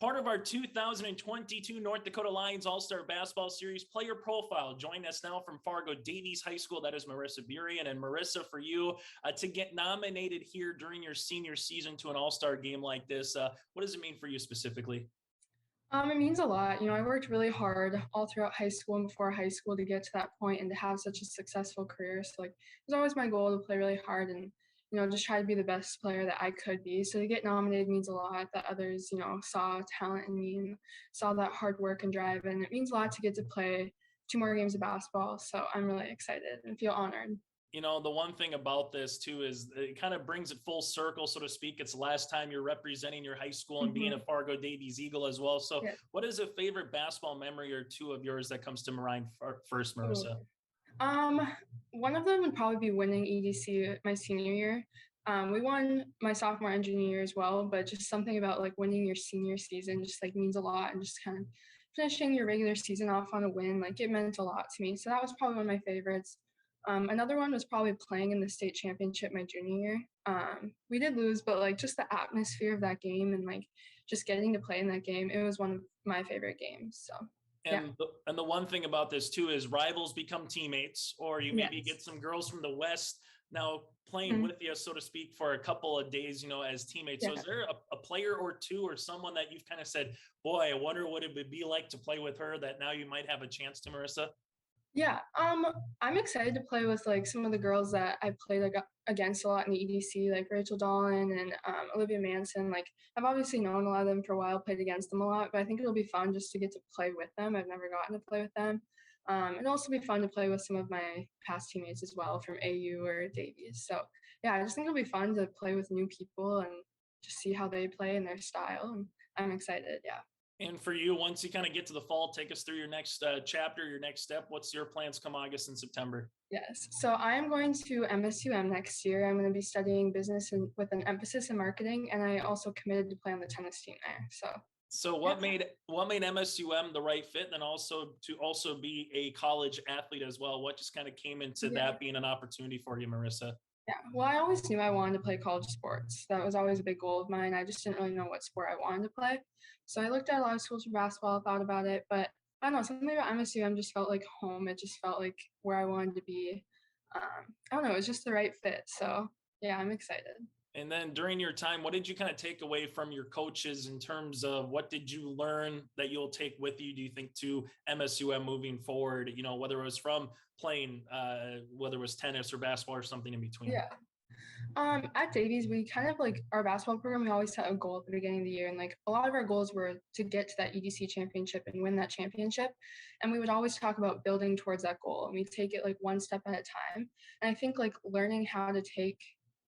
part of our 2022 North Dakota Lions All-Star Basketball Series player profile. Joining us now from Fargo Davies High School, that is Marissa Burian. And Marissa, for you to get nominated here during your senior season to an All-Star game like this, what does it mean for you specifically? It means a lot. I worked really hard all throughout high school and before high school to get to that point and to have such a successful career. So it was always my goal to play really hard and, just try to be the best player that I could be. So to get nominated means a lot that others, saw talent in me and saw that hard work and drive. And it means a lot to get to play 2 more games of basketball. So I'm really excited and feel honored. The one thing about this too is it kind of brings it full circle, so to speak. It's the last time you're representing your high school and being a Fargo Davies Eagle as well. So what is a favorite basketball memory or two of yours that comes to mind first, Marissa? One of them would probably be winning EDC my senior year. We won my sophomore and junior year as well, but just something about winning your senior season just means a lot, and just kind of finishing your regular season off on a win, it meant a lot to me. So that was probably one of my favorites. Another one was probably playing in the state championship my junior year. We did lose, but just the atmosphere of that game and just getting to play in that game, it was one of my favorite games. So. And the one thing about this too is rivals become teammates, or you maybe get some girls from the West now playing with you, so to speak, for a couple of days, as teammates. So is there a player or two or someone that you've kind of said, boy, I wonder what it would be like to play with her, that now you might have a chance to, Marissa? Yeah, I'm excited to play with some of the girls that I played against a lot in the EDC, like Rachel Dolan and Olivia Manson. I've obviously known a lot of them for a while, played against them a lot, but I think it'll be fun just to get to play with them. I've never gotten to play with them. It'll also be fun to play with some of my past teammates as well from AU or Davies. So yeah, I just think it'll be fun to play with new people and just see how they play and their style. And I'm excited, yeah. And for you, once you kind of get to the fall, take us through your next chapter, your next step. What's your plans come August and September? Yes. So I am going to MSUM next year. I'm going to be studying business with an emphasis in marketing. And I also committed to play on the tennis team there. So what made MSUM the right fit, and then also to be a college athlete as well? What just kind of came into that being an opportunity for you, Marissa? Yeah, well, I always knew I wanted to play college sports. That was always a big goal of mine. I just didn't really know what sport I wanted to play. So I looked at a lot of schools for basketball, thought about it, but I don't know, something about MSUM just felt like home. It just felt like where I wanted to be. I don't know, it was just the right fit. So yeah, I'm excited. And then during your time, what did you kind of take away from your coaches in terms of what did you learn that you'll take with you, do you think, to MSUM moving forward, whether it was from playing, whether it was tennis or basketball or something in between? Yeah. At Davies, we kind of our basketball program, we always set a goal at the beginning of the year. And a lot of our goals were to get to that EDC championship and win that championship. And we would always talk about building towards that goal. And we take it one step at a time. And I think learning how to take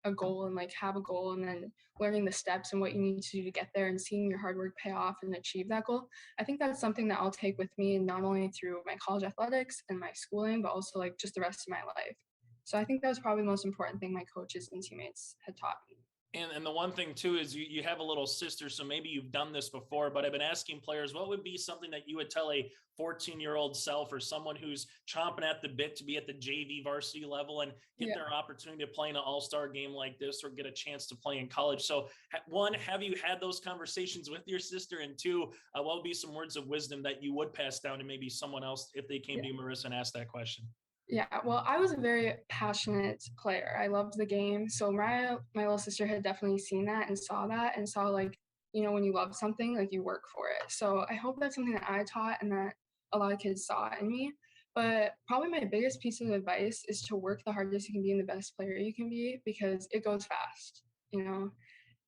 a goal and have a goal and then learning the steps and what you need to do to get there and seeing your hard work pay off and achieve that goal. I think that's something that I'll take with me, not only through my college athletics and my schooling, but also just the rest of my life. So I think that was probably the most important thing my coaches and teammates had taught me. And the one thing too is you have a little sister, so maybe you've done this before, but I've been asking players, what would be something that you would tell a 14-year-old self or someone who's chomping at the bit to be at the JV varsity level and get their opportunity to play in an all-star game like this or get a chance to play in college? So one, have you had those conversations with your sister? And two, what would be some words of wisdom that you would pass down to maybe someone else if they came to you, Marissa, and asked that question? Yeah, well, I was a very passionate player. I loved the game. So my little sister had definitely seen that and saw when you love something, you work for it. So I hope that's something that I taught and that a lot of kids saw in me. But probably my biggest piece of advice is to work the hardest you can be and the best player you can be, because it goes fast.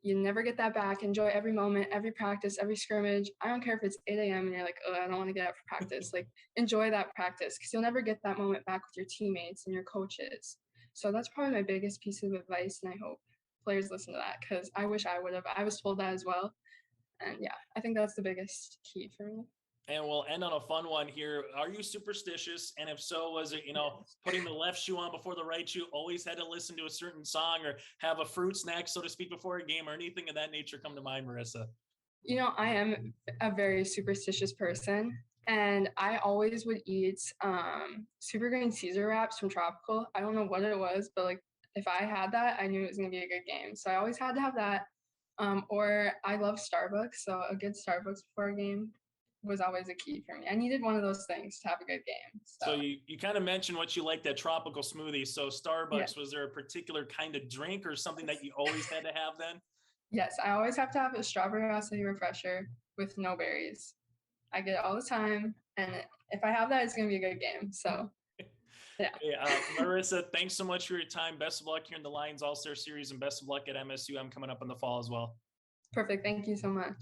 You never get that back. Enjoy every moment, every practice, every scrimmage. I don't care if it's 8 a.m. and you're like, oh, I don't want to get up for practice. Enjoy that practice, because you'll never get that moment back with your teammates and your coaches. So that's probably my biggest piece of advice, and I hope players listen to that, because I wish I would have. I was told that as well. And yeah, I think that's the biggest key for me. And we'll end on a fun one here. Are you superstitious? And if so, was it, putting the left shoe on before the right shoe, always had to listen to a certain song or have a fruit snack, so to speak, before a game, or anything of that nature come to mind, Marissa? I am a very superstitious person, and I always would eat super green Caesar wraps from Tropical. I don't know what it was, but if I had that, I knew it was going to be a good game. So I always had to have that. Or I love Starbucks, so a good Starbucks before a game was always a key for me. I needed one of those things to have a good game. So you kind of mentioned what you like, that tropical smoothie. So Starbucks, yeah. was there a particular kind of drink or something that you always had to have then? Yes, I always have to have a strawberry acai refresher with no berries. I get it all the time, and if I have that, it's gonna be a good game. So yeah. Hey, Marissa, thanks so much for your time. Best of luck here in the Lions All-Star Series, and best of luck at MSUM coming up in the fall as well. Perfect. Thank you so much.